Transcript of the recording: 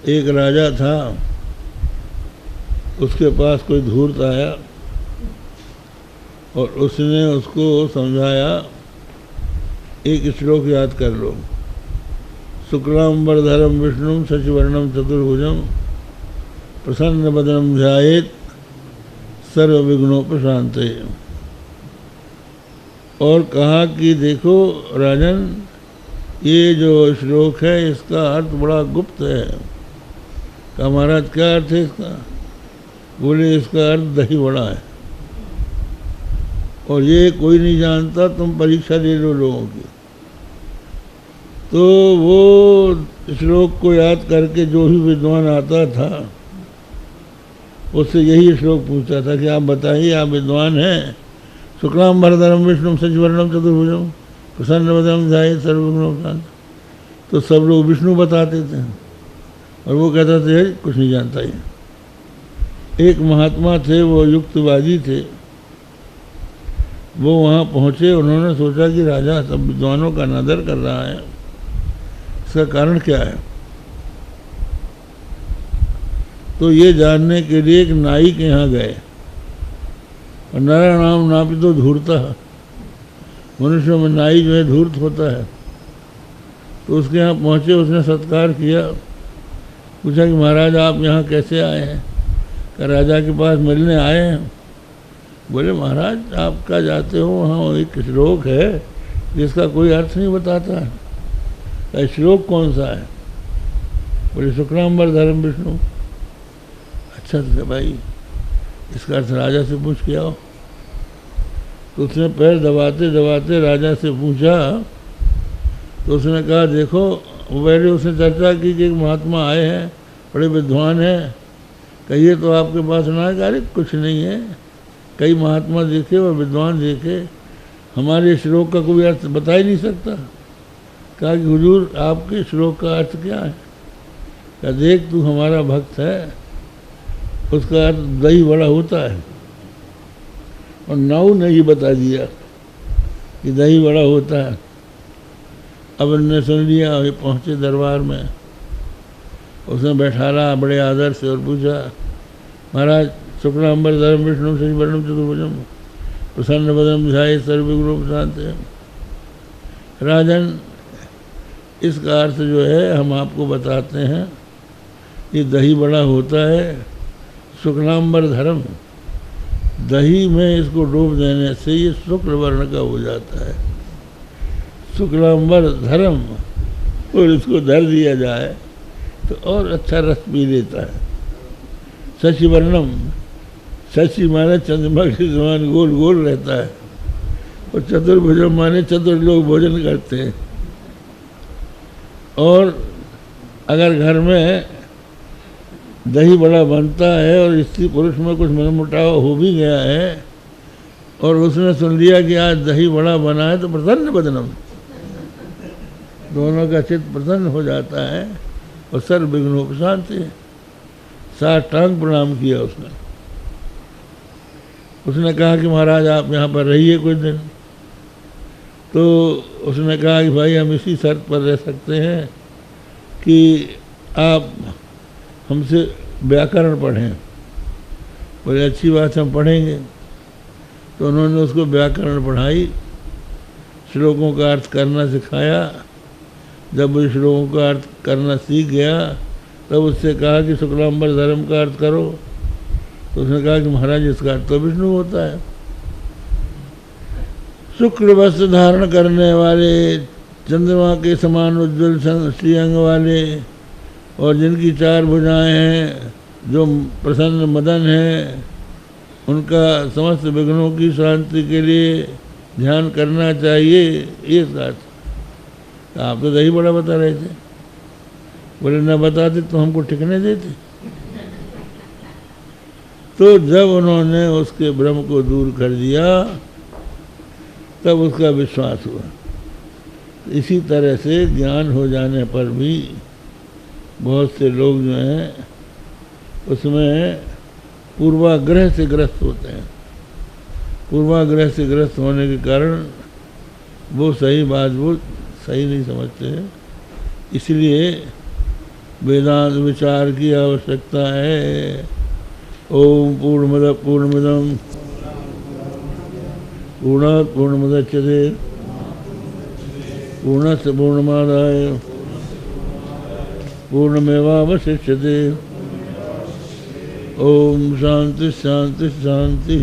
एक राजा था, उसके पास कोई धूर्त आया और उसने उसको समझाया, एक श्लोक याद कर लो, शुक्लांबरधरम विष्णुम शशिवर्णम चतुर्भुजम प्रसन्न वदनम ध्यायेत सर्व विघ्नोपशांतये। और कहा कि देखो राजन, ये जो श्लोक है इसका अर्थ बड़ा गुप्त है। कहा महाराज क्या अर्थ है इसका? बोले इसका अर्थ दही बड़ा है और ये कोई नहीं जानता, तुम परीक्षा ले लो लोगों की। तो वो श्लोक को याद करके जो भी विद्वान आता था उससे यही श्लोक पूछता था कि आप बताइए, आप विद्वान हैं। शुक्लांबरधरम विष्णुम शशिवर्णम चतुर्भुजम प्रसन्न वदनम ध्यायेत सर्व विघ्नोपशांतये। तो सब लोग विष्णु बताते थे और वो कहता थे कुछ नहीं जानता ये। एक महात्मा थे, वो युक्तवादी थे, वो वहाँ पहुँचे। उन्होंने सोचा कि राजा सब विद्वानों का अनादर कर रहा है, इसका कारण क्या है। तो ये जानने के लिए एक नाई के यहाँ गए और नराणाम नापि तो धूर्ता, मनुष्य में नाई जो है धूर्त होता है। तो उसके यहाँ पहुँचे, उसने सत्कार किया, पूछा कि महाराज आप यहाँ कैसे आए हैं? क्या राजा के पास मिलने आए हैं? बोले महाराज आप क्या जाते हो, वहाँ एक श्लोक है जिसका कोई अर्थ नहीं बताता है। श्लोक कौन सा है? बोले शुक्लांबरधरम विष्णु। अच्छा तो भाई इसका अर्थ राजा से पूछ के आओ। तो उसने पैर दबाते दबाते राजा से पूछा। तो उसने कहा देखो, पहले उसने चर्चा की कि एक महात्मा आए हैं, बड़े विद्वान हैं, कहिए तो आपके पास ना है। अरे कुछ नहीं है, कई महात्मा देखे और विद्वान देखे, हमारे श्लोक का कोई अर्थ बता ही नहीं सकता। कहा कि हुजूर आपके श्लोक का अर्थ क्या है? कहा देख तू हमारा भक्त है, उसका अर्थ दही बड़ा होता है। और नाऊ ने ही बता दिया कि दही बड़ा होता है। अब उन्होंने सुन लिया, और पहुँचे दरबार में, उसने बैठाला बड़े आदर से और पूछा महाराज शुक्लांबरधरम विष्णु शशिवर्णम चतुर्भुजम प्रसन्न वदनम ध्यायेत सर्व विघ्नोपशांतये। राजन इसका अर्थ जो है हम आपको बताते हैं, ये दही बड़ा होता है। शुक्लांबरधरम, दही में इसको डूब देने से ये शुक्ल वर्ण का हो जाता है। शुक्लांबरधरम, और इसको धर दिया जाए तो और अच्छा रस पी लेता है। शशिवर्णम, शशि माने चंद्रमा के समान गोल गोल रहता है, और चतुर्भुजम माने चतुर लोग भोजन करते हैं। और अगर घर में दही बड़ा बनता है और स्त्री पुरुष में कुछ मनमुटाव हो भी गया है और उसने सुन लिया कि आज दही बड़ा बना है, तो प्रसन्न वदनम, दोनों का चित्त प्रसन्न हो जाता है और सर्व विघ्नोपशांतये। साष्टांग प्रणाम किया उसने। उसने कहा कि महाराज आप यहाँ पर रहिए कुछ दिन। तो उसने कहा कि भाई हम इसी शर्त पर रह सकते हैं कि आप हमसे व्याकरण पढ़ें। बोले अच्छी बात हम पढ़ेंगे। तो उन्होंने उसको व्याकरण पढ़ाई, श्लोकों का अर्थ करना सिखाया। जब वो श्लोकों का अर्थ करना सीख गया तब उससे कहा कि शुक्लांबरधरम का अर्थ करो। तो उसने कहा कि महाराज इसका अर्थ तो विष्णु होता है। शुक्ल वस्त्र धारण करने वाले, चंद्रमा के समान उज्ज्वल श्रीअंग वाले, और जिनकी 4 भुजाएं हैं, जो प्रसन्न मदन हैं, उनका समस्त विघ्नों की शांति के लिए ध्यान करना चाहिए। ये अर्थ। आप तो दही बड़ा बता रहे थे। बोले न बताते तो हमको टिकने देते। तो जब उन्होंने उसके भ्रम को दूर कर दिया तब उसका विश्वास हुआ। इसी तरह से ज्ञान हो जाने पर भी बहुत से लोग जो हैं उसमें पूर्वाग्रह से ग्रस्त होते हैं। पूर्वाग्रह से ग्रस्त होने के कारण वो सही बात वो सही नहीं समझते हैं। इसलिए वेदांत विचार की आवश्यकता है। ओम पूर्णमद पूर्णमिदम पूर्णात् पूर्णमुदच्यते पूर्णस्य पूर्णमादाय पूर्णमेवावशिष्यते। ओम शांति शांति शांति।